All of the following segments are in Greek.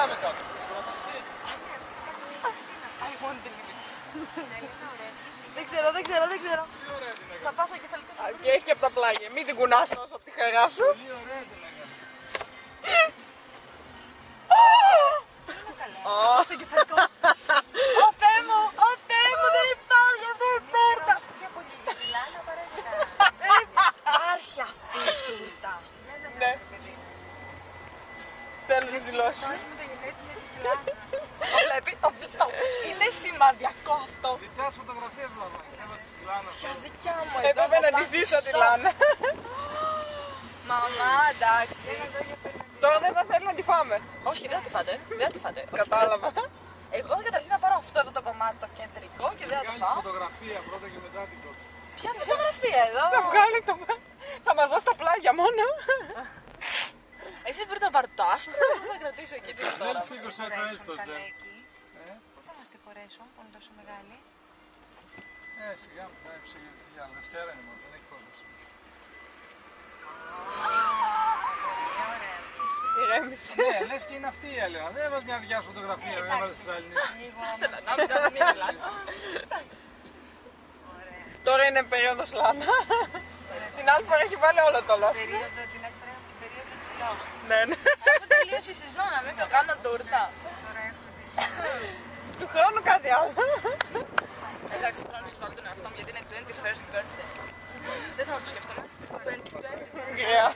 Μιλάμε κάτω. Δεν ξέρω. Τι ωραία την έκανε. Θα πάω στο κεφαλικό. Και έχει και από τα πλάγια. Μην την κουνάς τόσο από τη χαρά σου. Πολύ ωραία την έκανε. Στο κεφαλικό. Ω Θεέ μου, δεν υπάρχει αυτή η τούρτα. Δεν υπάρχει αυτή η τούρτα. Ναι. Τέλος της δηλώσης. Το βλέπει, είναι σημαντικό αυτό. Δικιά σου φωτογραφία δηλαδή, έβαζε τη Λάνα. Ποια δικιά μου Έπρεπε να τη δείσω τη Λάνα. Μαμά, εντάξει. Τώρα δεν θα θέλει να τη φάμε. Όχι, δεν θα τη φάτε. Δεν θα τη φάτε. Κατάλαβα. Εγώ καταρχήν να πάρω αυτό εδώ το κομμάτι, το κεντρικό και δεν θα το Κάνεις φάω. φωτογραφία πρώτα και μετά την κόψεις. Ποια φωτογραφία εδώ. Θα βγάλει το... Θα μας δώσει τα πλάγια μόνο. Εσείς μπορείτε να πάρετε το άσπρο, εγώ θα κρατήσω εκεί την τώρα. Θέλεις 20 το έστω, Τζε. Πού θα μας τυχωρέσουν που είναι τόσο μεγάλη. Σιγά μου, θα έψε για άλλη. Δευτέρα είναι μόνο, δεν έχει κόσμος. Ηρέμησε. Ναι, λες και είναι αυτή η Έλενα. Δεν έβαζε μια δικιά σου φωτογραφία, δεν έβαζε τις άλλες. Τώρα είναι περίοδος Λάνα. Την άλλη φορά έχει βάλει όλο το λος. Την περίοδο του λαού. Ναι. Έχω τελείωσει η σεζόν, να μην το κάνω τούρτα. Του χρόνου κάτι άλλο. Εντάξει, πρέπει να βάλω τον εαυτό μου γιατί είναι 21st birthday. Δεν θα το σκεφτούμε. 21st. Γκρέα.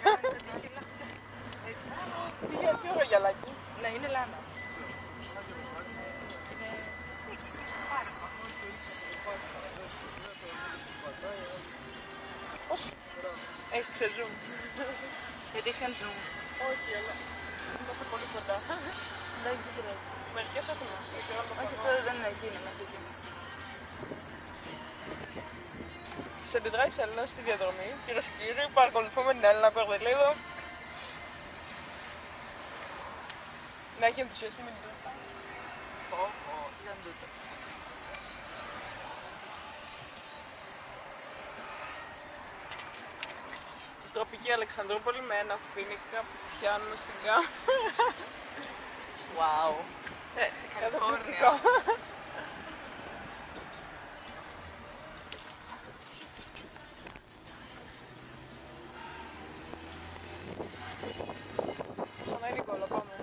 Τι ωραίο γυαλάκι. Ναι, είναι Λάνα. Πώς. Έχει ξεζούμ. Edition zoom. Όχι, αλλά είμαστε πολύ κοντά. Εντάξει, δεν πειράζει. Μερικές έχουμε. Όχι, αυτό δεν γίνει μέχρι εκεί. Σε αντιδράσει η Έλληνα στη διαδρομή. Κυρίες και κύριοι, παρακολουθούμε την Έλληνα Κορδελίδου. Να έχει ενθουσιαστεί με την τούρτα. Τι ήταν τούτο. Τροπική Αλεξανδρούπολη με ένα φοίνικα που πιάνουν στην κάμα. Wow. Καταπληκτικό. Σαν να είναι η κόλλα, πάμε.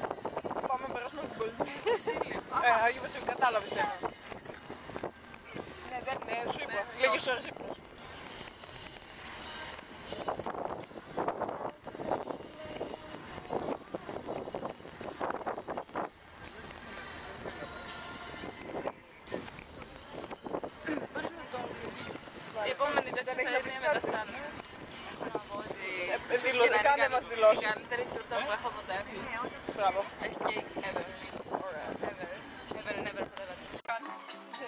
Πάμε να περάσουμε την πολιτική. Άγιο Βασίλη, κατάλαβες τι είναι. Ναι, σου είπα. Λίγες ώρες ύπνος. Η επόμενη δεν θα είναι μεταστάνω. Δηλωτικά δεν μας δηλώσεις. Η καλύτερη τούρτα που έχω ποτέ. Μπράβο. Ice cake.